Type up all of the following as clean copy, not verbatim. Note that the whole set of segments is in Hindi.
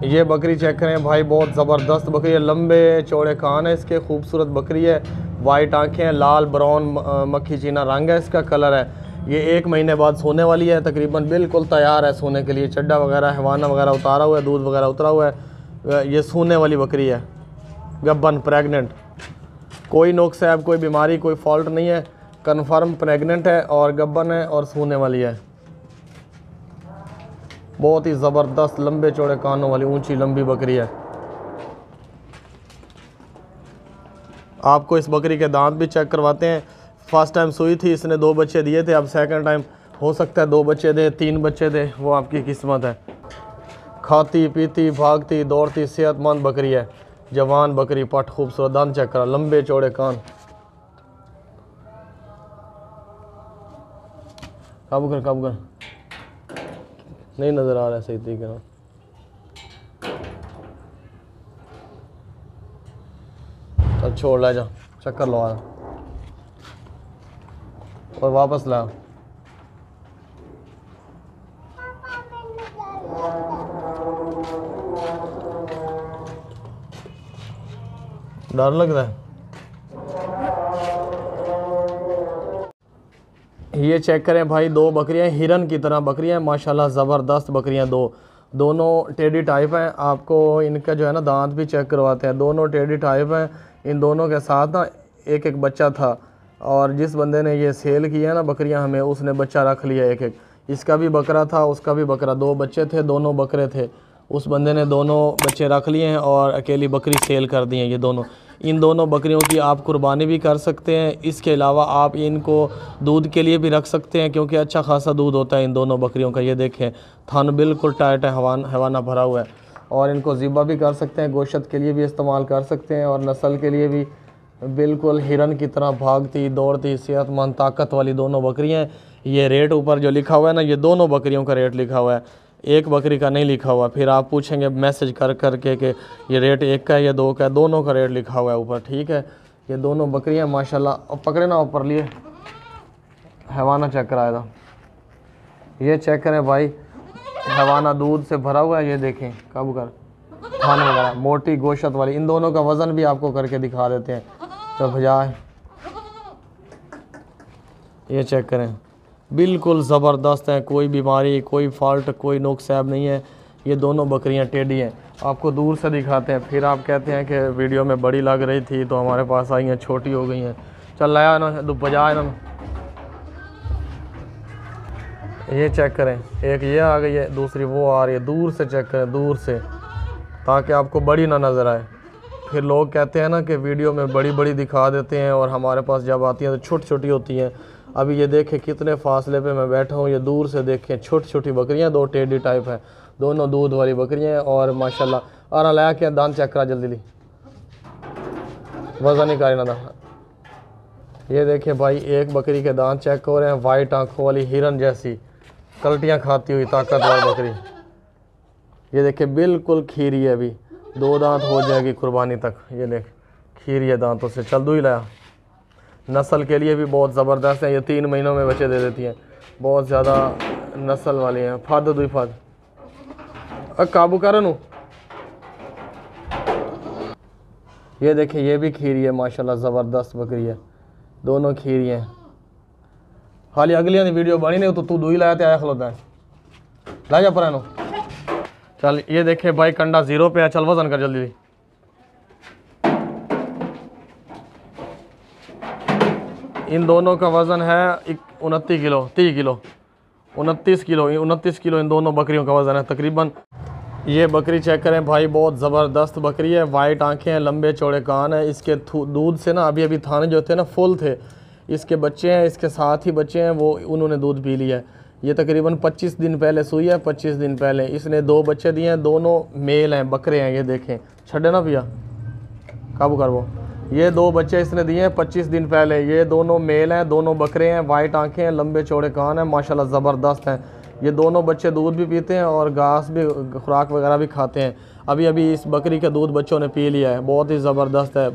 ये बकरी चेक करें भाई, बहुत ज़बरदस्त बकरी है, लंबे चौड़े कान है इसके, खूबसूरत बकरी है, वाइट आंखें हैं, लाल ब्राउन मक्खी चीना रंग है इसका, कलर है। ये 1 महीने बाद सोने वाली है, तकरीबन बिल्कुल तैयार है सोने के लिए। चड्डा वगैरह हवाना वगैरह उतारा हुआ है, दूध वगैरह उतरा हुआ है। ये सोने वाली बकरी है, गब्बन प्रेग्नेंट, कोई नुक्स है, कोई बीमारी, कोई फॉल्ट नहीं है, कन्फर्म प्रेग्नेंट है और गब्बन है और सोने वाली है। बहुत ही ज़बरदस्त लंबे चौड़े कानों वाली ऊंची लंबी बकरी है। आपको इस बकरी के दांत भी चेक करवाते हैं। फर्स्ट टाइम सुई थी, इसने 2 बच्चे दिए थे, अब सेकंड टाइम हो सकता है 2 बच्चे दे, 3 बच्चे दे, वो आपकी किस्मत है। खाती पीती भागती दौड़ती सेहतमंद बकरी है, जवान बकरी, पट खूबसूरत, दांत चेक करा, लंबे चौड़े कान। काबू कर काबू कर, नहीं नज़र आ रहा है सही तरीके ना। चल छोड़ ला, जा चक्कर लगा और वापस ला। डर लग रहा है। ये चेक करें भाई, 2 बकरियां हिरन की तरह बकरियां, माशाल्लाह ज़बरदस्त बकरियां, दोनों टेढ़ी टाइप हैं। आपको इनका जो है ना दांत भी चेक करवाते हैं, दोनों टेढ़ी टाइप हैं। इन दोनों के साथ ना एक बच्चा था, और जिस बंदे ने ये सेल किया ना बकरियां हमें, उसने बच्चा रख लिया एक। इसका भी बकरा था, उसका भी बकरा, 2 बच्चे थे, दोनों बकरे थे। उस बंदे ने दोनों बच्चे रख लिए हैं और अकेली बकरी सेल कर दी हैं ये दोनों। इन दोनों बकरियों की आप कुर्बानी भी कर सकते हैं, इसके अलावा आप इनको दूध के लिए भी रख सकते हैं, क्योंकि अच्छा खासा दूध होता है इन दोनों बकरियों का। ये देखें, थन बिल्कुल टाइट है, हवाना भरा हुआ है। और इनको ज़िबा भी कर सकते हैं, गोश्त के लिए भी इस्तेमाल कर सकते हैं, और नस्ल के लिए भी बिल्कुल हिरन की तरह भागती दौड़ती सेहतमंद ताकत वाली दोनों बकरियाँ हैं। ये रेट ऊपर जो लिखा हुआ है ना, ये दोनों बकरियों का रेट लिखा हुआ है, एक बकरी का नहीं लिखा हुआ। फिर आप पूछेंगे मैसेज कर के कि ये रेट 1 का है या 2 का है, दोनों का रेट लिखा हुआ है ऊपर, ठीक है। ये दोनों बकरियां माशाल्लाह, अब पकड़े ना ऊपर लिए, हवाना चेक कराया था। ये चेक करें भाई, हवाना दूध से भरा हुआ है, ये देखें, काबू कर, खाने वगैरह, मोटी गोश्त वाली। इन दोनों का वज़न भी आपको करके दिखा देते हैं, तो भजाए। ये चेक करें, बिल्कुल ज़बरदस्त है, कोई बीमारी, कोई फॉल्ट, कोई नुक्स ऐब नहीं है। ये दोनों बकरियां टेढ़ी हैं। आपको दूर से दिखाते हैं, फिर आप कहते हैं कि वीडियो में बड़ी लग रही थी तो हमारे पास आई हैं, छोटी हो गई हैं। चल लाया ना, बजाए ना। ये चेक करें, एक ये आ गई है, दूसरी वो आ रही है। दूर से चेक करें, दूर से, ताकि आपको बड़ी ना नज़र आए। फिर लोग कहते हैं ना कि वीडियो में बड़ी बड़ी दिखा देते हैं और हमारे पास जब आती हैं तो छोटी छोटी होती हैं। अभी ये देखें कितने फासले पे मैं बैठा हूँ, ये दूर से देखें, छोटी छोटी बकरियाँ, 2 टेढ़ी टाइप हैं, दोनों दूध वाली बकरियाँ हैं। और माशाल्लाह आरा लाया क्या, दांत चेक करा जल्दी ली, वज़न ही करी ना था। ये देखें भाई, एक बकरी के दांत चेक हो रहे हैं, वाइट आंखों वाली हिरन जैसी, कल्टियाँ खाती हुई ताकतवर बकरी। ये देखें बिल्कुल खीरी है, अभी 2 दांत हो जाएगी कुर्बानी तक। ये देख खीरी है दांतों से, चल दूध लाया। नस्ल के लिए भी बहुत ज़बरदस्त है, ये 3 महीनों में बच्चे दे देती हैं, बहुत ज़्यादा नस्ल वाली हैं। फद दुई फद काबू कर नू। ये देखें, ये भी खीरी है, माशाल्लाह ज़बरदस्त बकरी है, दोनों खीरी हैं। हाली अगलियां दी वीडियो बनी नहीं तो तू दूई लाया तो आया खलोता है, ला जा पर। चल ये देखे भाई, कंडा 0 पे है, चल वज़न कर जल्दी। इन दोनों का वज़न है 29 किलो, 30 किलो, 29 किलो, 29 किलो इन दोनों बकरियों का वज़न है तकरीबन। ये बकरी चेक करें भाई, बहुत ज़बरदस्त बकरी है, वाइट आंखें हैं, लंबे चौड़े कान है। इसके दूध से ना अभी थाने जो थे ना फुल थे। इसके बच्चे हैं, इसके साथ ही बच्चे हैं, वो उन्होंने दूध पी लिया है। ये तकरीबन 25 दिन पहले सुई है, 25 दिन पहले इसने 2 बच्चे दिए हैं, दोनों मेल हैं, बकरे हैं। ये देखें, छड़े ना भैया, काबू कर वो। ये 2 बच्चे इसने दिए हैं 25 दिन पहले, ये दोनों मेल हैं, दोनों बकरे हैं, वाइट आंखें हैं, लंबे चौड़े कान हैं, माशाल्लाह ज़बरदस्त हैं। ये दोनों बच्चे दूध भी पीते हैं और घास भी, खुराक वगैरह भी खाते हैं। अभी इस बकरी का दूध बच्चों ने पी लिया है, बहुत ही ज़बरदस्त है,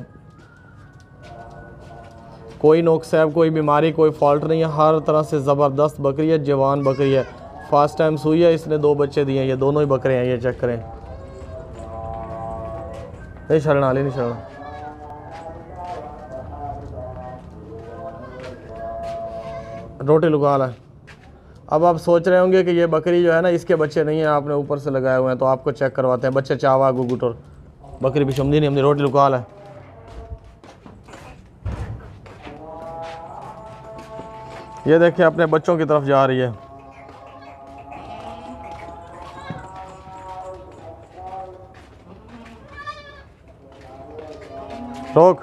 कोई नुक्स है, कोई बीमारी, कोई फॉल्ट नहीं है, हर तरह से ज़बरदस्त बकरी है, जवान बकरी है। फर्स्ट टाइम सुई है, इसने 2 बच्चे दिए हैं, ये दोनों ही बकरे हैं। ये चेक करें, नहीं छड़ना हाली नहीं छड़ना। रोटी लुका ला। अब आप सोच रहे होंगे कि ये बकरी जो है ना इसके बच्चे नहीं है, आपने ऊपर से लगाए हुए हैं, तो आपको चेक करवाते हैं। बच्चे चावा गुगुटोर बकरी भी समझी नहीं, हमने रोटी लुका ला। ये देखिए अपने बच्चों की तरफ जा रही है। रोक,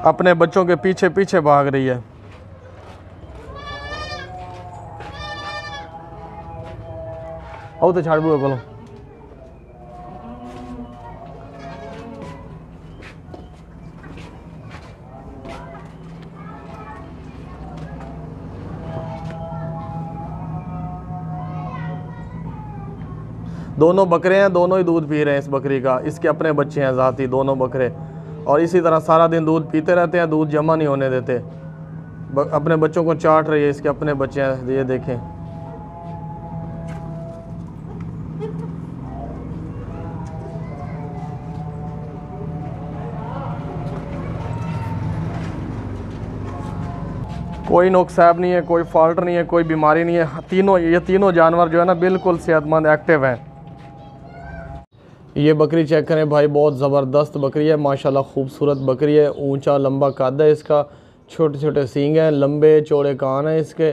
अपने बच्चों के पीछे पीछे भाग रही है। आओ तो छाड़ बोलो। दोनों बकरे हैं, दोनों ही दूध पी रहे हैं इस बकरी का। इसके अपने बच्चे हैं ज़ाती, दोनों बकरे, और इसी तरह सारा दिन दूध पीते रहते हैं, दूध जमा नहीं होने देते। अपने बच्चों को चाट रही है, इसके अपने बच्चे हैं, ये देखें। कोई नुकसान नहीं है, कोई फॉल्ट नहीं है, कोई बीमारी नहीं है। ये तीनों जानवर जो है ना बिल्कुल सेहतमंद एक्टिव हैं। ये बकरी चेक करें भाई, बहुत ज़बरदस्त बकरी है माशाल्लाह, खूबसूरत बकरी है। ऊंचा लंबा कद है इसका, छोटे छोटे सींग हैं, लंबे चौड़े कान हैं इसके,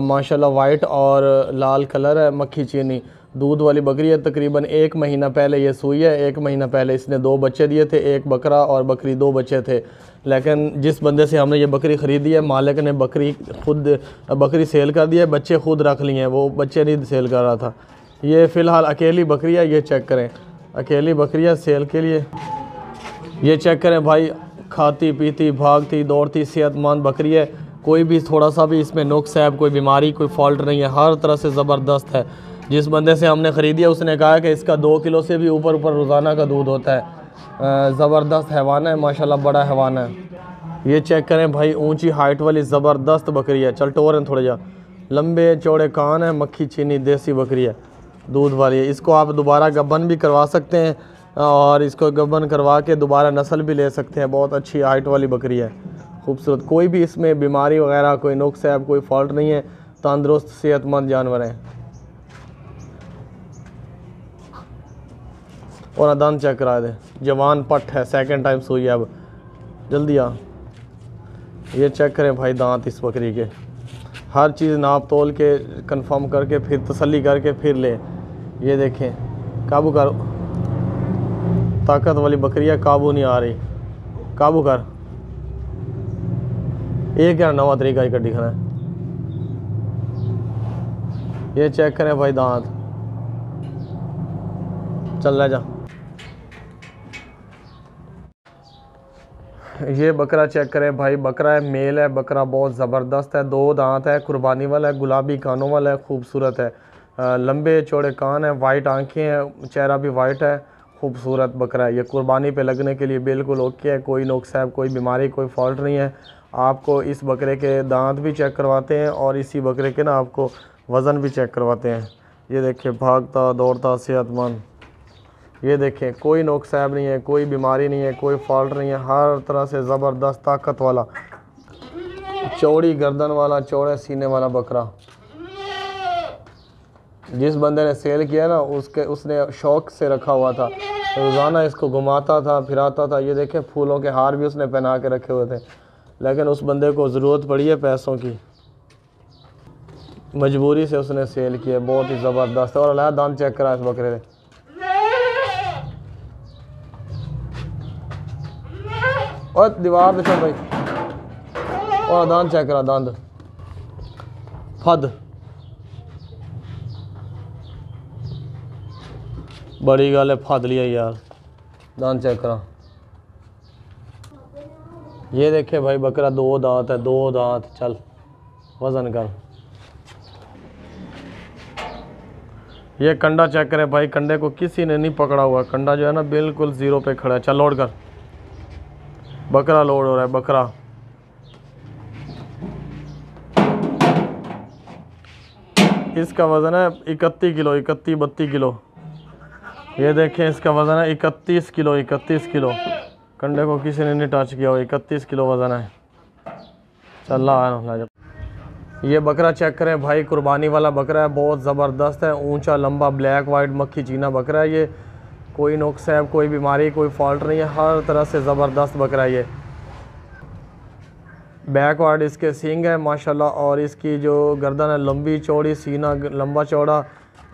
माशाल्लाह वाइट और लाल कलर है, मक्खी चीनी दूध वाली बकरी है। तकरीबन 1 महीना पहले ये सूई है। 1 महीना पहले इसने 2 बच्चे दिए थे, एक बकरा और बकरी, 2 बच्चे थे। लेकिन जिस बंदे से हमने ये बकरी ख़रीदी है, मालिक ने बकरी सेल कर दी है, बच्चे खुद रख लिए हैं, वो बच्चे नहीं सेल कर रहा था। ये फ़िलहाल अकेली बकरी है, ये चेक करें, अकेली बकरी है सेल के लिए। ये चेक करें भाई, खाती पीती भागती दौड़ती सेहतमंद बकरी है। कोई भी थोड़ा सा भी इसमें नुक्स है, कोई बीमारी, कोई फॉल्ट नहीं है, हर तरह से ज़बरदस्त है। जिस बंदे से हमने ख़रीदी है उसने कहा कि इसका 2 किलो से भी ऊपर रोज़ाना का दूध होता है। ज़बरदस्त हैवान है माशाल्लाह, बड़ा हैवान है। ये चेक करें भाई, ऊंची हाइट वाली ज़बरदस्त बकरी है। चल टोर है थोड़े जा, लंबे चौड़े कान है, मक्खी चीनी देसी बकरी है, दूध वाली है। इसको आप दोबारा गब्बन भी करवा सकते हैं और इसको गब्बन करवा के दोबारा नस्ल भी ले सकते हैं। बहुत अच्छी हाइट वाली बकरी है, खूबसूरत। कोई भी इसमें बीमारी वगैरह, कोई नुक्स है, कोई फॉल्ट नहीं है, तंदुरुस्त सेहतमंद जानवर हैं। और दान चेक करा दे, जवान पट है, सेकंड टाइम सूई है। अब जल्दी आ। ये चेक करें भाई दांत इस बकरी के, हर चीज़ नाप तोल के कंफर्म करके फिर तसल्ली करके फिर ले। ये देखें, काबू कर, ताकत वाली बकरी है, काबू नहीं आ रही, काबू कर। ये क्या नवा तरीका ही कड्डी खाना है। ये चेक करें भाई दांत, चल रह जा। ये बकरा चेक करें भाई, बकरा है, मेल है, बकरा बहुत ज़बरदस्त है, 2 दांत है, कुर्बानी वाला है, गुलाबी कानों वाला है, खूबसूरत है, लंबे चौड़े कान है, वाइट आंखें हैं, चेहरा भी वाइट है, खूबसूरत बकरा है। ये कुर्बानी पे लगने के लिए बिल्कुल ओके है, कोई नुक्स है, कोई बीमारी, कोई फॉल्ट नहीं है। आपको इस बकरे के दांत भी चेक करवाते हैं और इसी बकरे के ना आपको वज़न भी चेक करवाते हैं। ये देखिए, भागता दौड़ता सेहतमंद। ये देखें, कोई नुकसान नहीं है, कोई बीमारी नहीं है, कोई फॉल्ट नहीं है, हर तरह से ज़बरदस्त ताकत वाला, चौड़ी गर्दन वाला, चौड़े सीने वाला बकरा। जिस बंदे ने सेल किया ना उसने शौक़ से रखा हुआ था, रोज़ाना इसको घुमाता था, फिराता था। ये देखें, फूलों के हार भी उसने पहना के रखे हुए थे, लेकिन उस बंदे को ज़रूरत पड़ी है पैसों की, मजबूरी से उसने सेल किया। बहुत ही ज़बरदस्त। और अल्लाह दान चेक करा इस बकरे ने। और दीवार देखो भाई, और दांत चेक करा, दांत फद बड़ी गल है, फद लिया यार, दांत चेक करा। ये देखे भाई, बकरा 2 दांत है, 2 दांत। चल वजन कर। ये कंडा चेक करें भाई, कंडे को किसी ने नहीं पकड़ा हुआ, कंडा जो है ना बिल्कुल 0 पे खड़ा है। चल लोड कर, बकरा लोड हो रहा है, बकरा। इसका वज़न है 31 किलो, 31-32 किलो। ये देखें इसका वज़न है 31 किलो। 31 किलो, कंडे को किसी ने नहीं टच किया हो। 31 किलो वज़न है। चल रहा। ये बकरा चेक करें भाई, कुर्बानी वाला बकरा है, बहुत ज़बरदस्त है, ऊंचा लंबा ब्लैक वाइट मक्खी चीना बकरा है। ये कोई नुक्स है, कोई बीमारी, कोई फॉल्ट नहीं है, हर तरह से ज़बरदस्त बकरा है ये। बैकवर्ड इसके सींग है माशाल्लाह, और इसकी जो गर्दन है लंबी चौड़ी, सीना लंबा चौड़ा,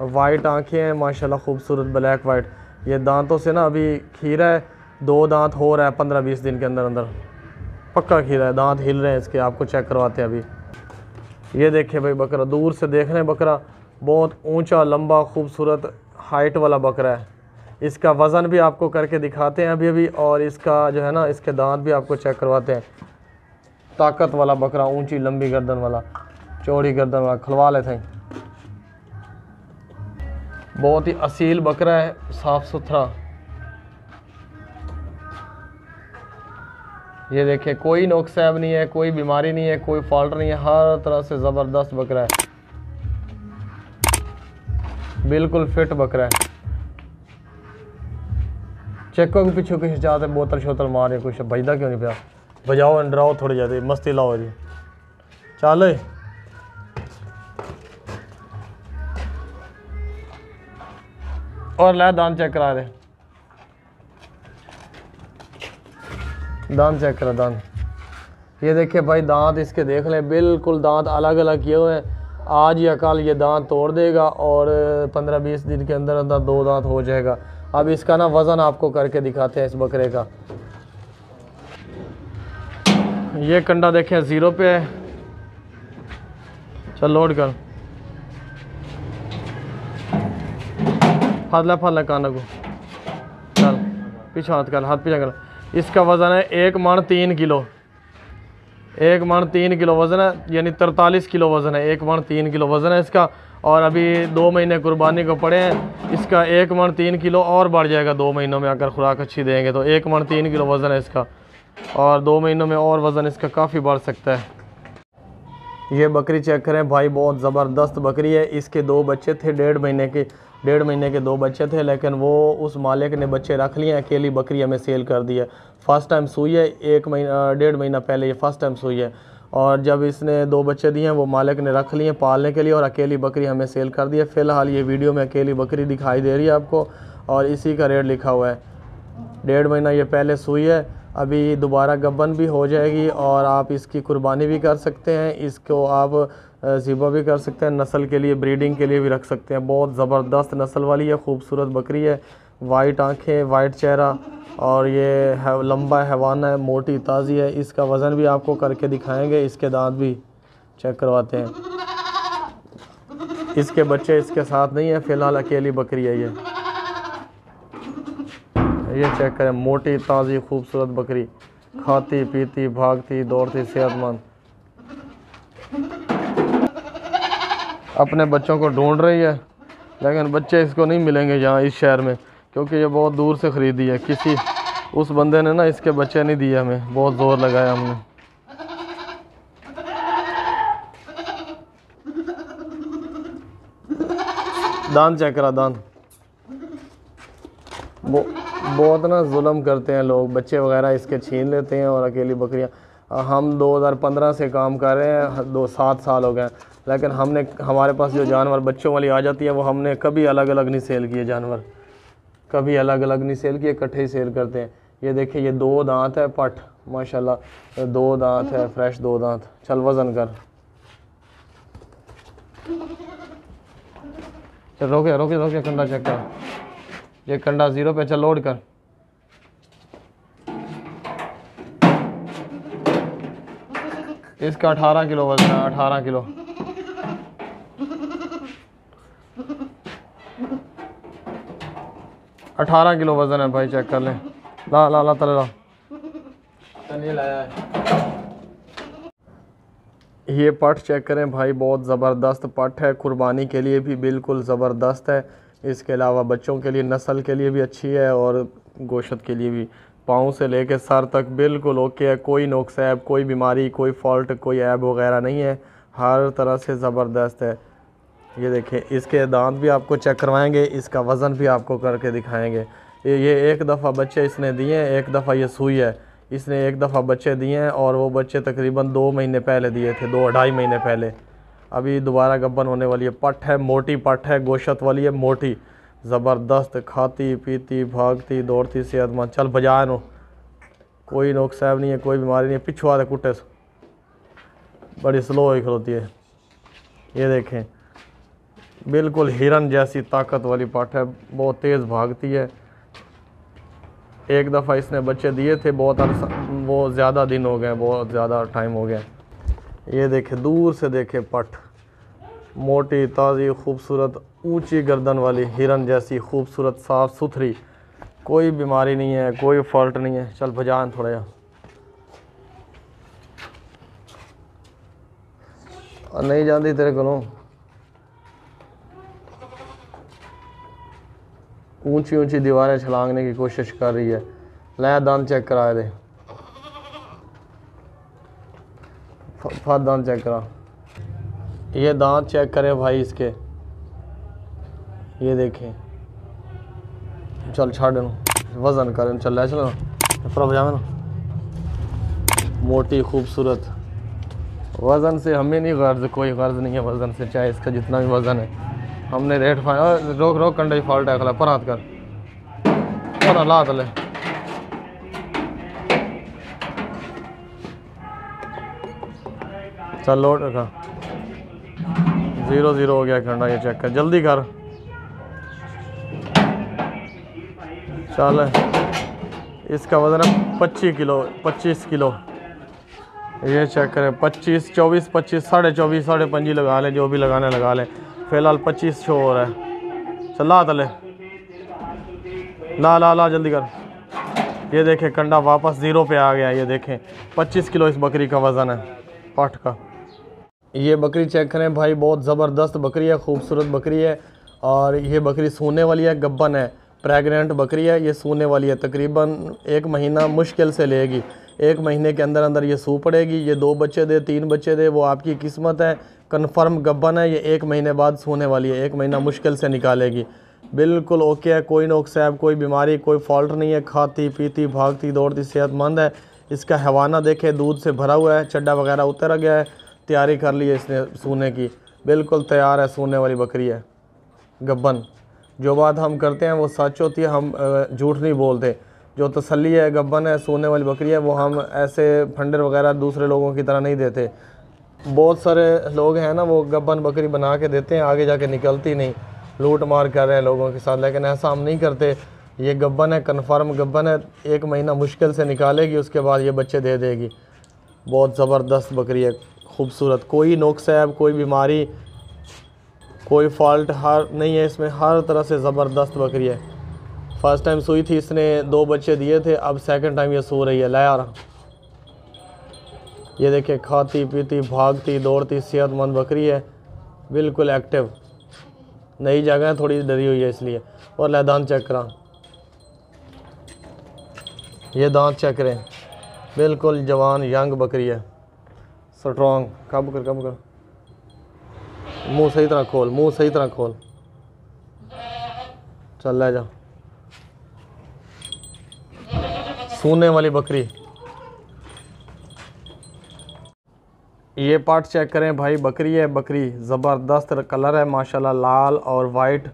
वाइट आंखें हैं माशाल्लाह, खूबसूरत ब्लैक वाइट। ये दांतों से ना अभी खीरा है, 2 दांत हो रहा है 15-20 दिन के अंदर अंदर, पक्का खीरा है, दांत हिल रहे हैं इसके, आपको चेक करवाते हैं अभी। ये देखें भाई बकरा, दूर से देख रहे हैं बकरा, बहुत ऊंचा लंबा खूबसूरत हाइट वाला बकरा है। इसका वज़न भी आपको करके दिखाते हैं अभी अभी, और इसका जो है ना इसके दांत भी आपको चेक करवाते हैं। ताकत वाला बकरा, ऊंची लंबी गर्दन वाला, चौड़ी गर्दन वाला, खलवा लेते हैं। बहुत ही असील बकरा है, साफ सुथरा। ये देखें, कोई नुक्सैब नहीं है, कोई बीमारी नहीं है, कोई फॉल्ट नहीं है, हर तरह से ज़बरदस्त बकरा है, बिल्कुल फिट बकरा है। चेको के पीछे कुछ जाते बोतल शोतल मारे, कुछ बजदा क्यों नहीं पिया? बजाओ डराओ थोड़ी ज़्यादा, मस्ती लाओ जी। चल और ला दांत चेक करा दे, दांत चेक करा दांत। ये देखिए भाई दांत इसके देख लें, बिल्कुल दांत अलग अलग किए हुए हैं। आज या कल ये दांत तोड़ देगा और 15-20 दिन के अंदर अंदर 2 दांत हो जाएगा। अब इसका ना वज़न आपको करके दिखाते हैं इस बकरे का। ये कंडा देखें 0 पे है। चल लोड कर, फादला फादला काना को, चल पीछे हाथ कर, हाथ पीछे कर। इसका वज़न है 1 मन 3 किलो। 1 मन 3 किलो वज़न है, यानी 43 किलो वज़न है। 1 मन 3 किलो वज़न है इसका, और अभी 2 महीने कुर्बानी को पड़े हैं। इसका 1 मन 3 किलो और बढ़ जाएगा 2 महीनों में, अगर खुराक अच्छी देंगे तो। 1 मन 3 किलो वज़न है इसका, और 2 महीनों में और वज़न इसका काफ़ी बढ़ सकता है। ये बकरी चेक करें भाई, बहुत ज़बरदस्त बकरी है। इसके 2 बच्चे थे, 1.5 महीने के 2 बच्चे थे, लेकिन वो उस मालिक ने बच्चे रख लिए, अकेली बकरी हमें सेल कर दी है। फ़र्स्ट टाइम सुई है, 1 महीना पहले ये फ़र्स्ट टाइम सुई है, और जब इसने 2 बच्चे दिए हैं वो मालिक ने रख लिए पालने के लिए, और अकेली बकरी हमें सेल कर दी है। फ़िलहाल ये वीडियो में अकेली बकरी दिखाई दे रही है आपको, और इसी का रेट लिखा हुआ है। 1.5 महीना ये पहले सुई है, अभी दोबारा गब्बन भी हो जाएगी, और आप इसकी कुर्बानी भी कर सकते हैं। इसको आप ज़िबा भी कर सकते हैं, नस्ल के लिए, ब्रीडिंग के लिए भी रख सकते हैं। बहुत ज़बरदस्त नस्ल वाली है, खूबसूरत बकरी है, वाइट आंखें, वाइट चेहरा, और ये लंबा हैवान है, मोटी ताज़ी है। इसका वज़न भी आपको करके दिखाएंगे, इसके दांत भी चेक करवाते हैं। इसके बच्चे इसके साथ नहीं है, फ़िलहाल अकेली बकरी है ये चेक करें, मोटी ताज़ी खूबसूरत बकरी, खाती पीती भागती दौड़ती सेहतमंद, अपने बच्चों को ढूंढ रही है, लेकिन बच्चे इसको नहीं मिलेंगे यहाँ इस शहर में, क्योंकि ये बहुत दूर से ख़रीदी है। किसी उस बंदे ने ना इसके बच्चे नहीं दिए हमें, बहुत ज़ोर लगाया हमने। दांत चेक करा, दांत बहुत ना जुल्म करते हैं लोग, बच्चे वगैरह इसके छीन लेते हैं, और अकेली बकरियां। हम 2015 से काम कर रहे हैं, 7 साल हो गए, लेकिन हमारे पास जो जानवर बच्चों वाली आ जाती है वो हमने कभी अलग अलग नहीं सेल किए जानवर, कभी अलग अलग नहीं सेल किए, इकट्ठे ही सेल करते हैं। ये देखिए, ये 2 दांत है पट, माशाल्लाह 2 दांत है, फ्रेश 2 दांत। चल वज़न कर, चल रोके रोके रोके, कंडा चेक कर, ये कंडा 0 पे। चल लोड कर, इसका 18 किलो वजन है, 18 किलो। अठारह किलो वजन है भाई, चेक कर लें। ला ला ला तले ला, ये पट चेक करें भाई, बहुत ज़बरदस्त पट है, कुर्बानी के लिए भी बिल्कुल ज़बरदस्त है। इसके अलावा बच्चों के लिए, नस्ल के लिए भी अच्छी है, और गोश्त के लिए भी। पाँव से लेके सर तक बिल्कुल ओके है, कोई नुक्सैब, कोई बीमारी, कोई फॉल्ट, कोई ऐब वगैरह नहीं है, हर तरह से ज़बरदस्त है। ये देखिए, इसके दांत भी आपको चेक करवाएंगे, इसका वज़न भी आपको करके दिखाएंगे। ये एक दफ़ा बच्चे इसने दिए हैं, एक दफ़ा ये सूई है, इसने एक दफ़ा बच्चे दिए हैं और वो बच्चे तकरीबन 2 महीने पहले दिए थे, 2-2.5 महीने पहले। अभी दोबारा गब्बन होने वाली है। पट है, मोटी पट है, गोशत वाली है, मोटी ज़बरदस्त, खाती पीती भागती दौड़ती सेहतमंद। चल बजा नो, कोई नोकसाब नहीं है, कोई बीमारी नहीं है। पिछू आते कुट्टे से बड़ी स्लो ही खलोती है। ये देखें, बिल्कुल हिरन जैसी ताकत वाली पट है, बहुत तेज़ भागती है। एक दफ़ा इसने बच्चे दिए थे, बहुत वो ज़्यादा दिन हो गए, बहुत ज़्यादा टाइम हो गया। ये देखे, दूर से देखे पट, मोटी ताज़ी खूबसूरत ऊंची गर्दन वाली हिरन जैसी खूबसूरत साफ़ सुथरी, कोई बीमारी नहीं है, कोई फॉल्ट नहीं है। चल भजान थोड़ा जा, नहीं जाती तेरे को। ऊंची ऊंची दीवारें छलांगने की कोशिश कर रही है। नया दांत चेक करा दे, फट दांत चेक करा। ये दांत चेक करें भाई इसके, ये देखें। चल छाड़ वज़न करें, चल रहा चलो पूरा बजा में ना। मोटी खूबसूरत, वज़न से हमें नहीं गर्ज, कोई गर्ज नहीं है वज़न से, चाहे इसका जितना भी वज़न है। हमने रेट रोक रोक कंडे फॉल्ट है, खला पर हाथ कर पर ला तले। चल लोड रखा, 0-0 हो गया खंडा। ये चेक कर, जल्दी कर। चल, इसका वज़न है 25 किलो, 25 किलो। ये चेक करें, 25, 24, 25, 24.5, 25.5 लगा लें, जो भी लगाने लगा लें। फ़िलहाल 25 शो हो रहा है। चल ला तले, ला ला ला जल्दी कर। ये देखें, कंडा वापस 0 पे आ गया। ये देखें, 25 किलो इस बकरी का वज़न है, पाठ का। ये बकरी चेक करें भाई, बहुत ज़बरदस्त बकरी है, खूबसूरत बकरी है। और ये बकरी सूने वाली है, गब्बन है, प्रेग्नेंट बकरी है। ये सूने वाली है, तकरीबन 1 महीना मुश्किल से लेगी। 1 महीने के अंदर अंदर ये सू पड़ेगी। ये 2 बच्चे दे, 3 बच्चे दे, वो आपकी किस्मत है। कन्फर्म गब्बन है। ये 1 महीने बाद सूने वाली है, 1 महीना मुश्किल से निकालेगी। बिल्कुल ओके है, कोई नोकसाब, कोई बीमारी, कोई फॉल्ट नहीं है। खाती पीती भागती दौड़ती सेहतमंद है। इसका हवाना देखे, दूध से भरा हुआ है, चड्डा वगैरह उतर गया है। तैयारी कर ली है इसने सूने की, बिल्कुल तैयार है, सूने वाली बकरी है, गब्बन। जो बात हम करते हैं वो सच होती है, हम झूठ नहीं बोलते। जो तसल्ली है, गब्बन है, सोने वाली बकरी है, वो हम ऐसे फंडर वगैरह दूसरे लोगों की तरह नहीं देते। बहुत सारे लोग हैं ना, वो गब्बन बकरी बना के देते हैं, आगे जाके निकलती नहीं, लूट मार कर रहे हैं लोगों के साथ, लेकिन ऐसा हम नहीं करते। ये गब्बन है, कन्फर्म गब्बन है, 1 महीना मुश्किल से निकालेगी, उसके बाद ये बच्चे दे देगी। बहुत ज़बरदस्त बकरी है, खूबसूरत, कोई नोकसाब, कोई बीमारी, कोई फॉल्ट हर नहीं है इसमें, हर तरह से ज़बरदस्त बकरी है। फर्स्ट टाइम सूई थी, इसने 2 बच्चे दिए थे, अब सेकंड टाइम ये सो रही है। लाया रहा, ये देखिए, खाती पीती भागती दौड़ती सेहतमंद बकरी है, बिल्कुल एक्टिव। नई जगह है, थोड़ी डरी हुई है इसलिए। और ला दांत चेक करा, ये दांत चेक करें, बिल्कुल जवान यंग बकरी है, स्ट्रॉन्ग। कब कर, मुंह सही तरह खोल, मुंह सही तरह खोल। चल ले जा, सूने वाली बकरी। ये पार्ट चेक करें भाई, बकरी है, बकरी ज़बरदस्त कलर है माशाल्लाह, लाल और वाइट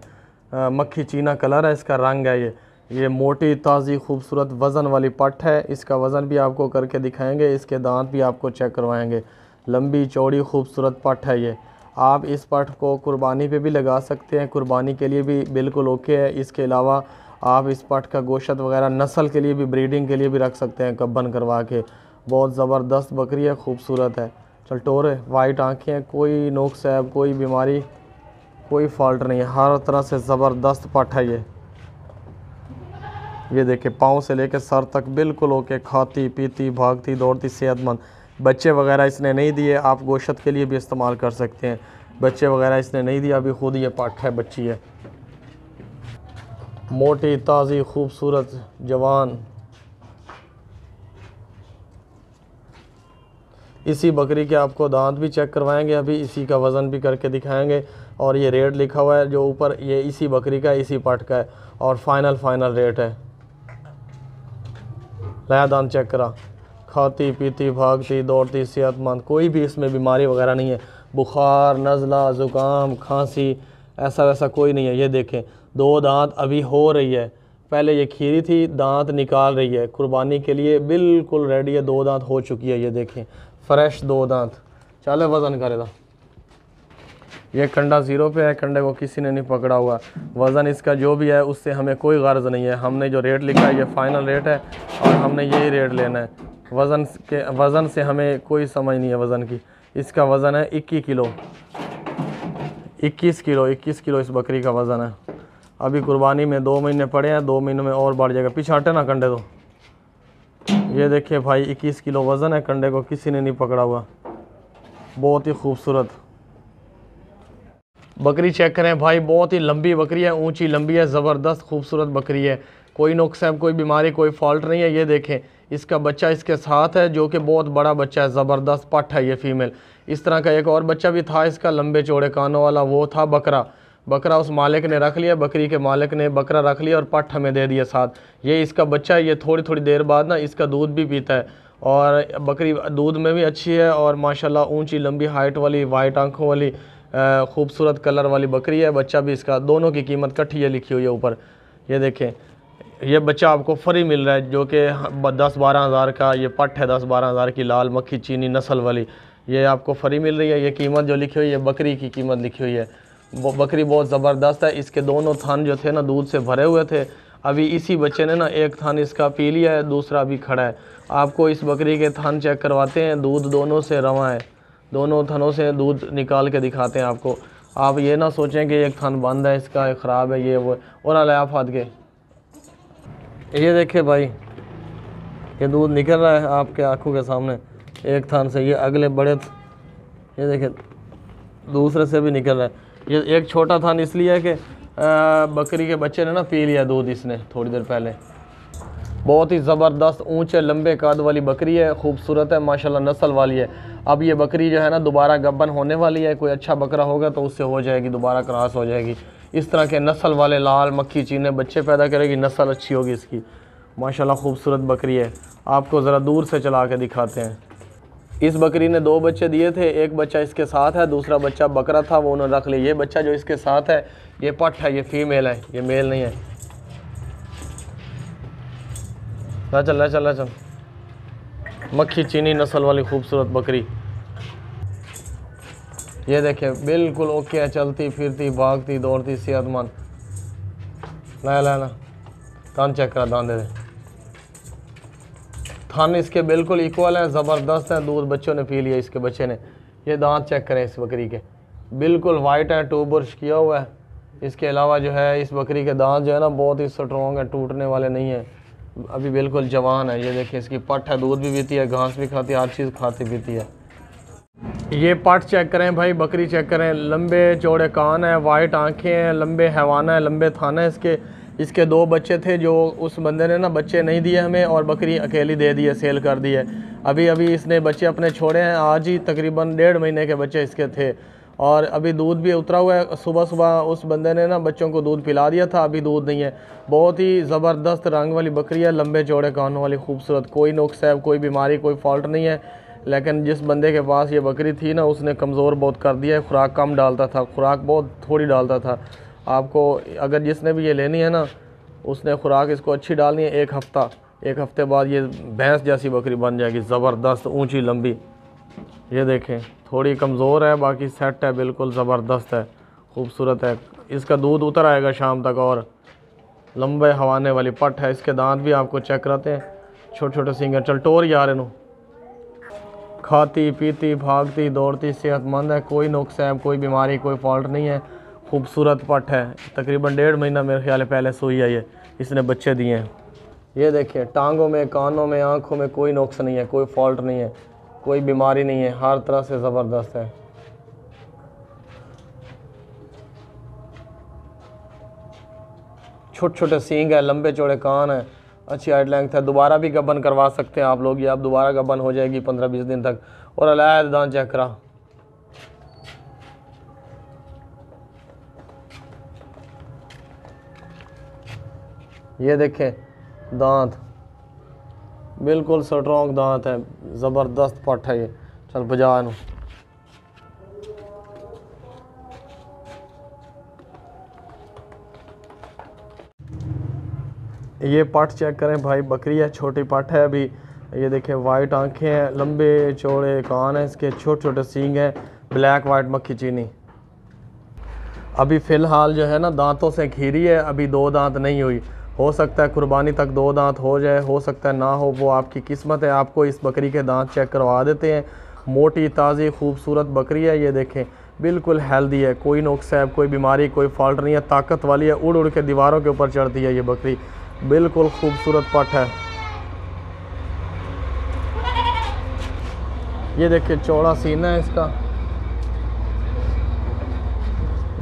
मक्खी चीना कलर है इसका, रंग है। ये मोटी ताज़ी खूबसूरत वज़न वाली पट है। इसका वज़न भी आपको करके दिखाएंगे, इसके दांत भी आपको चेक करवाएंगे। लंबी चौड़ी खूबसूरत पट है ये। आप इस पट को कुर्बानी पे भी लगा सकते हैं, कुर्बानी के लिए भी बिल्कुल ओके है। इसके अलावा आप इस पट का गोश्त वगैरह नस्ल के लिए भी, ब्रीडिंग के लिए भी रख सकते हैं, गब्बन करवा के। बहुत ज़बरदस्त बकरी है, खूबसूरत है। चल टोर है, वाइट आँखें, कोई नोकसाब, कोई बीमारी, कोई फॉल्ट नहीं है, हर तरह से ज़बरदस्त पट है ये देखिए, पाँव से लेकर सर तक बिल्कुल ओके, खाती पीती भागती दौड़ती सेहतमंद। बच्चे वगैरह इसने नहीं दिए, आप गोश्त के लिए भी इस्तेमाल कर सकते हैं। बच्चे वगैरह इसने नहीं दिया, अभी खुद ये पट है, बच्ची है। मोटी ताज़ी खूबसूरत जवान। इसी बकरी के आपको दांत भी चेक करवाएंगे, अभी इसी का वज़न भी करके दिखाएंगे। और ये रेट लिखा हुआ है जो ऊपर, ये इसी बकरी का, इसी पट का है और फाइनल रेट है। लाया दान चेक करा, खाती पीती भागती दौड़ती सेहतमंद, कोई भी इसमें बीमारी वगैरह नहीं है, बुखार नज़ला ज़ुकाम खांसी ऐसा वैसा कोई नहीं है। ये देखें 2 दांत अभी हो रही है, पहले ये खीरी थी, दांत निकाल रही है, कुर्बानी के लिए बिल्कुल रेडी है, 2 दांत हो चुकी है। ये देखें फ्रेश 2 दांत। चले वज़न करेगा, ये कंडा 0 पे है, कंडे को किसी ने नहीं पकड़ा हुआ। वज़न इसका जो भी है उससे हमें कोई गर्ज नहीं है, हमने जो रेट लिखा है ये फाइनल रेट है और हमने यही रेट लेना है। वज़न से हमें कोई समझ नहीं है वज़न की। इसका वज़न है 21 किलो, 21 किलो इस बकरी का वज़न है। अभी कुर्बानी में 2 महीने पड़े हैं, 2 महीनों में और बढ़ जाएगा। पीछे हटे ना कंडे तो। ये देखिए भाई 21 किलो वज़न है, कंडे को किसी ने नहीं पकड़ा हुआ, बहुत ही खूबसूरत बकरी चेक करें भाई, बहुत ही लंबी बकरी है, ऊंची लंबी है, ज़बरदस्त खूबसूरत बकरी है, कोई नुक्स है, कोई बीमारी, कोई फॉल्ट नहीं है। ये देखें इसका बच्चा इसके साथ है जो कि बहुत बड़ा बच्चा है, ज़बरदस्त पट है ये फीमेल। इस तरह का एक और बच्चा भी था इसका, लंबे चौड़े कानों वाला, वो था बकरा उस मालिक ने रख लिया, बकरी के मालिक ने बकरा रख लिया और पट हमें दे दिया साथ। ये इसका बच्चा है, ये थोड़ी देर बाद ना इसका दूध भी पीता है और बकरी दूध में भी अच्छी है और माशाल्लाह ऊंची लंबी हाइट वाली, वाइट आंखों वाली, खूबसूरत कलर वाली बकरी है। बच्चा भी इसका, दोनों की कीमत इकट्ठी है लिखी हुई है ऊपर। ये देखें ये बच्चा आपको फ्री मिल रहा है जो कि 10-12 हज़ार का, ये पट है 10-12 हज़ार की, लाल मक्खी चीनी नस्ल वाली, ये आपको फ्री मिल रही है। ये कीमत जो लिखी हुई है बकरी की कीमत लिखी हुई है। वो बकरी बहुत ज़बरदस्त है, इसके दोनों थान जो थे ना दूध से भरे हुए थे। अभी इसी बच्चे ने ना एक थान इसका पी लिया है, दूसरा भी खड़ा है। आपको इस बकरी के थान चेक करवाते हैं, दूध दोनों से रवा है, दोनों थनों से दूध निकाल के दिखाते हैं आपको। आप ये ना सोचें कि एक थान बंद है इसका, एक ख़राब है ये वो, और अलाया फाद के। ये देखिए भाई ये दूध निकल रहा है आपके आंखों के सामने एक थान से, ये अगले बड़े ये देखिए दूसरे से भी निकल रहा है। ये एक छोटा थान इसलिए है कि बकरी के बच्चे ने ना पी लिया दूध इसने थोड़ी देर पहले। बहुत ही ज़बरदस्त ऊंचे लंबे कद वाली बकरी है, खूबसूरत है माशाल्लाह, नस्ल वाली है। अब ये बकरी जो है ना दोबारा गब्बन होने वाली है, कोई अच्छा बकरा होगा तो उससे हो जाएगी, दोबारा क्रॉस हो जाएगी। इस तरह के नस्ल वाले लाल मक्खी चीने बच्चे पैदा करेगी, नस्ल अच्छी होगी इसकी माशाल्लाह, खूबसूरत बकरी है। आपको ज़रा दूर से चला के दिखाते हैं। इस बकरी ने 2 बच्चे दिए थे, एक बच्चा इसके साथ है, दूसरा बच्चा बकरा था वो उन्होंने रख लिया। ये बच्चा जो इसके साथ है ये पट है, ये फीमेल है, ये मेल नहीं है। चल मक्खी चीनी नस्ल वाली खूबसूरत बकरी। ये देखें बिल्कुल ओके है, चलती फिरती भागती दौड़ती सेहतमंद। ला कान चेक करा, दान दे दे। थान इसके बिल्कुल इक्वल है, ज़बरदस्त है, दूध बच्चों ने पी लिया इसके बच्चे ने। ये दांत चेक करें इस बकरी के, बिल्कुल वाइट है, 2 ब्रश किया हुआ है। इसके अलावा जो है इस बकरी के दांत जो है ना बहुत ही स्ट्रॉन्ग है, टूटने वाले नहीं है, अभी बिल्कुल जवान है। ये देखिए इसकी पट है, दूध भी पीती है, घास भी खाती है, हर चीज़ खाती पीती है। ये पट चेक करें भाई, बकरी चेक करें, लंबे चौड़े कान है, वाइट आंखें हैं, लंबे हैवाना है, लंबे थाना है इसके। इसके 2 बच्चे थे जो उस बंदे ने ना बच्चे नहीं दिए हमें और बकरी अकेली दे दी है, सेल कर दी है। अभी इसने बच्चे अपने छोड़े हैं, आज ही तकरीबन 1.5 महीने के बच्चे इसके थे और अभी दूध भी उतरा हुआ है। सुबह उस बंदे ने ना बच्चों को दूध पिला दिया था, अभी दूध नहीं है। बहुत ही ज़बरदस्त रंग वाली बकरी है, लंबे चौड़े कानों वाली खूबसूरत, कोई नुक्स है, कोई बीमारी, कोई फॉल्ट नहीं है। लेकिन जिस बंदे के पास ये बकरी थी ना उसने कमज़ोर बहुत कर दिया है, खुराक कम डालता था, खुराक बहुत थोड़ी डालता था। आपको अगर जिसने भी ये लेनी है ना उसने खुराक इसको अच्छी डालनी है। एक हफ़्ते बाद ये भैंस जैसी बकरी बन जाएगी, ज़बरदस्त ऊंची लंबी। ये देखें थोड़ी कमज़ोर है, बाकी सेट है, बिल्कुल ज़बरदस्त है, खूबसूरत है। इसका दूध उतर आएगा शाम तक और लंबे हवाने वाली पट है। इसके दांत भी आपको चेक कराते हैं, छोटे छोटे सिंगर। चल टोर यार इनू, खाती पीती भागती दौड़ती सेहतमंद है, कोई नुक्स है, कोई बीमारी, कोई फॉल्ट नहीं है, खूबसूरत पट है। तकरीबन 1.5 महीना मेरे ख्याल है पहले सोई है ये, इसने बच्चे दिए हैं। ये देखिए टांगों में, कानों में, आँखों में कोई नुक्स नहीं है, कोई फॉल्ट नहीं है, कोई बीमारी नहीं है, हर तरह से ज़बरदस्त है। छोटे छोटे सींग है, लंबे चौड़े कान है, अच्छी हाइट लेंथ है। दोबारा भी गबन करवा सकते हैं आप लोग, ये अब दोबारा गबन हो जाएगी 15-20 दिन तक। और अलायद दान चेक करा, ये देखें दांत बिल्कुल स्ट्रॉन्ग दांत है, ज़बरदस्त पट है ये। चल बजा नू। ये पट चेक करें भाई, बकरी है, छोटी पट है अभी। ये देखें वाइट आंखें हैं, लंबे चौड़े कान हैं इसके, छोटे छोटे सींग हैं, ब्लैक वाइट मक्खी चीनी। अभी फ़िलहाल जो है ना दांतों से खीरी है, अभी 2 दांत नहीं हुई। हो सकता है कुर्बानी तक 2 दांत हो जाए, हो सकता है ना हो, वो आपकी किस्मत है। आपको इस बकरी के दांत चेक करवा देते हैं। मोटी ताज़ी खूबसूरत बकरी है, ये देखें बिल्कुल हेल्दी है, कोई नुक्स है, कोई बीमारी, कोई फॉल्ट नहीं है, ताकत वाली है, उड़ उड़ के दीवारों के ऊपर चढ़ती है ये बकरी। बिल्कुल खूबसूरत पट है। ये देखिए चौड़ा सीना है इसका,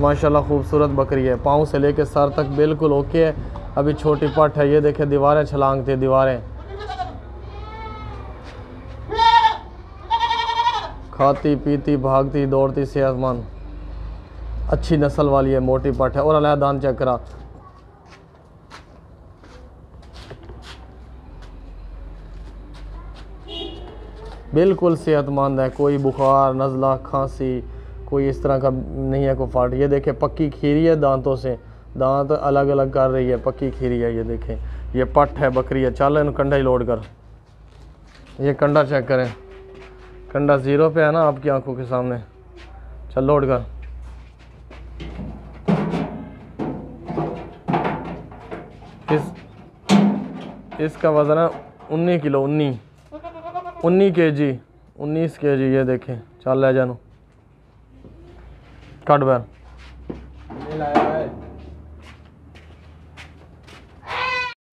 माशाल्लाह खूबसूरत बकरी है। पाँव से लेके सर तक बिल्कुल ओके है। अभी छोटी पट है, ये देखे दीवारें छलांगती है, दीवारें खाती पीती भागती दौड़ती सेहतमंद, अच्छी नस्ल वाली है, मोटी पट है। और अलग दान चेक करा, बिल्कुल सेहतमंद है, कोई बुखार नज़ला खांसी कोई इस तरह का नहीं है, कोई फॉल्ट। ये देखें पक्की खीरी है, दांतों से दांत अलग अलग कर रही है, पक्की खीरी है। ये देखें ये पट है, बकरी है। चल इन कंडा ही लोड कर। ये कंडा चेक करें, कंडा 0 पे है ना आपकी आंखों के सामने। चल लोड कर। इसका वज़न है 19 किलो, 19 kg, 19 kg। ये देखें चल ले जानो कट बैर।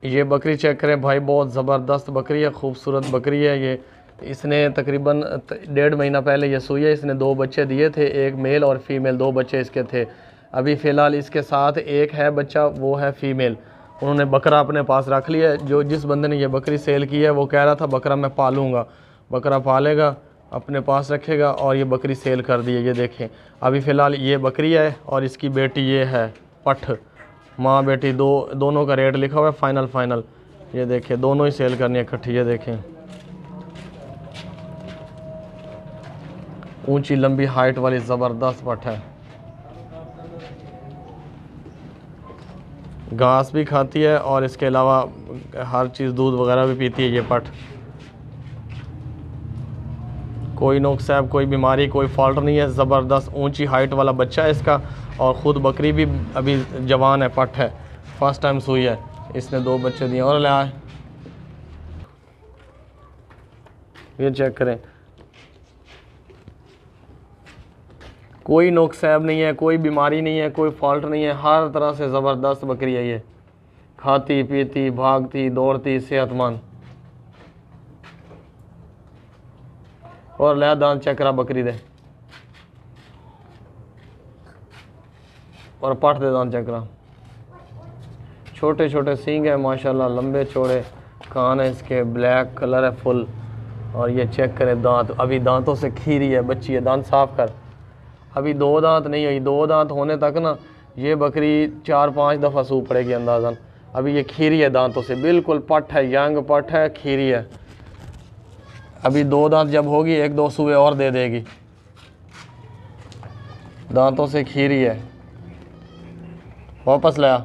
ये बकरी चेक करें भाई, बहुत ज़बरदस्त बकरी है, खूबसूरत बकरी है ये। इसने तकरीबन 1.5 महीना पहले ये सुई है। इसने 2 बच्चे दिए थे, एक मेल और फीमेल, 2 बच्चे इसके थे। अभी फ़िलहाल इसके साथ एक है बच्चा, वो है फीमेल। उन्होंने बकरा अपने पास रख लिया है। जो जिस बंदे ने ये बकरी सेल की है वो कह रहा था बकरा मैं पालूँगा, बकरा पालेगा, अपने पास रखेगा, और ये बकरी सेल कर दी है। ये देखें अभी फ़िलहाल ये बकरी है और इसकी बेटी ये है पठ। माँ बेटी दोनों का रेट लिखा हुआ है फाइनल। ये देखें दोनों ही सेल करनी है इकट्ठी। ये देखें ऊंची लंबी हाइट वाली ज़बरदस्त पठ है, घास भी खाती है और इसके अलावा हर चीज़ दूध वगैरह भी पीती है ये पठ। कोई नुक्स है, कोई बीमारी, कोई फॉल्ट नहीं है। ज़बरदस्त ऊंची हाइट वाला बच्चा है इसका, और ख़ुद बकरी भी अभी जवान है, पठ है, फर्स्ट टाइम सुई है। इसने 2 बच्चे दिए। और ले आए, ये चेक करें, कोई नुक्सैब नहीं है, कोई बीमारी नहीं है, कोई फॉल्ट नहीं है, हर तरह से ज़बरदस्त बकरी है ये। खाती पीती भागती दौड़ती सेहतमंद। और ले दांत चेक करा बकरी दे, और पट दे दांत चेक करा। छोटे छोटे सींग है माशाल्लाह, लंबे चौड़े कान है इसके, ब्लैक कलर है फुल। और ये चेक करें दांत, अभी दांतों से खीरी है, बच्ची है। दांत साफ कर, अभी 2 दांत नहीं हुई। 2 दांत होने तक ना ये बकरी 4-5 दफ़ा सूप पड़ेगी अंदाज़न। अभी ये खीरी है दांतों से, बिल्कुल पट है, यंग पट है, खीरी है। अभी 2 दांत जब होगी 1-2 सूबे और दे देगी। दांतों से खीरी है। वापस लाया,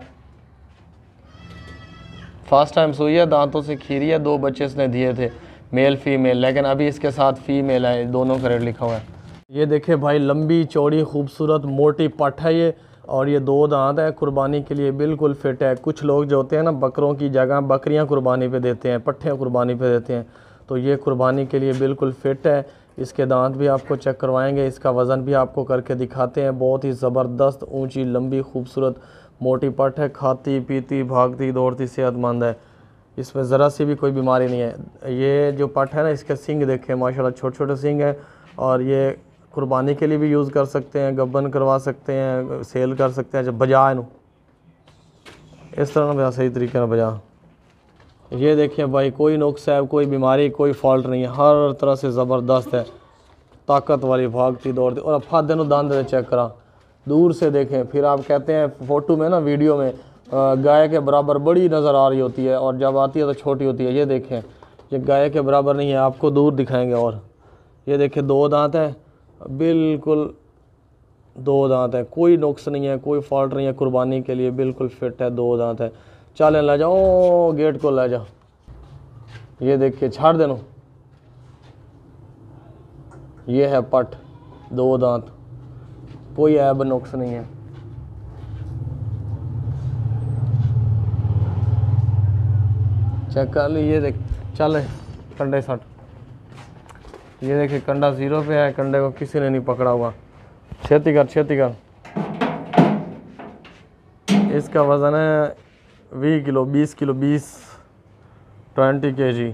फर्स्ट टाइम सुई है, दांतों से खीरी है। 2 बच्चे इसने दिए थे, मेल फीमेल, लेकिन अभी इसके साथ फीमेल है, दोनों का रेट लिखा हुआ है। ये देखे भाई लंबी चौड़ी खूबसूरत मोटी पट है ये, और ये 2 दांत है, कुर्बानी के लिए बिल्कुल फिट है। कुछ लोग जो होते हैं ना बकरों की जगह बकरियां कुर्बानी पे देते हैं, पट्ठे कुर्बानी पे देते हैं, तो ये कुर्बानी के लिए बिल्कुल फिट है। इसके दांत भी आपको चेक करवाएंगे, इसका वज़न भी आपको करके दिखाते हैं। बहुत ही ज़बरदस्त ऊंची लंबी खूबसूरत मोटी पट है, खाती पीती भागती दौड़ती सेहतमंद है। इसमें ज़रा सी भी कोई बीमारी नहीं है। ये जो पट है ना, इसके सींग देखें माशाल्लाह, छोटे छोटे सींग हैं, और ये कुर्बानी के लिए भी यूज़ कर सकते हैं, गब्बन करवा सकते हैं, सेल कर सकते हैं। जब बजा इनू इस तरह ना सही तरीके से बजा। ये देखिए भाई कोई नुक्स है, कोई बीमारी, कोई फॉल्ट नहीं है, हर तरह से ज़बरदस्त है, ताकत वाली भागती दौड़ती। और अब हाथ देनों दान दे चेक करा, दूर से देखें, फिर आप कहते हैं फ़ोटो में ना वीडियो में गाय के बराबर बड़ी नज़र आ रही होती है और जब आती है तो छोटी होती है। ये देखें, ये गाय के बराबर नहीं है, आपको दूर दिखाएंगे। और ये देखें 2 दांत है, बिल्कुल 2 दांत है, कोई नुक्स नहीं है, कोई फॉल्ट नहीं है, कुर्बानी के लिए बिल्कुल फिट है, 2 दांत है। चलें ले जाओ, गेट को ले जाओ। ये देखिए छाड़ देना, ये है पट, 2 दांत, कोई ऐब नुक्स नहीं है। चेक कर ली, ये देख, चल कंडे सट, ये देखिए कंडा 0 पे है, कंडे को किसी ने नहीं पकड़ा हुआ। छेती कर, छेती कर। इसका वज़न है 20 किलो, 20 किलो, 20 kg।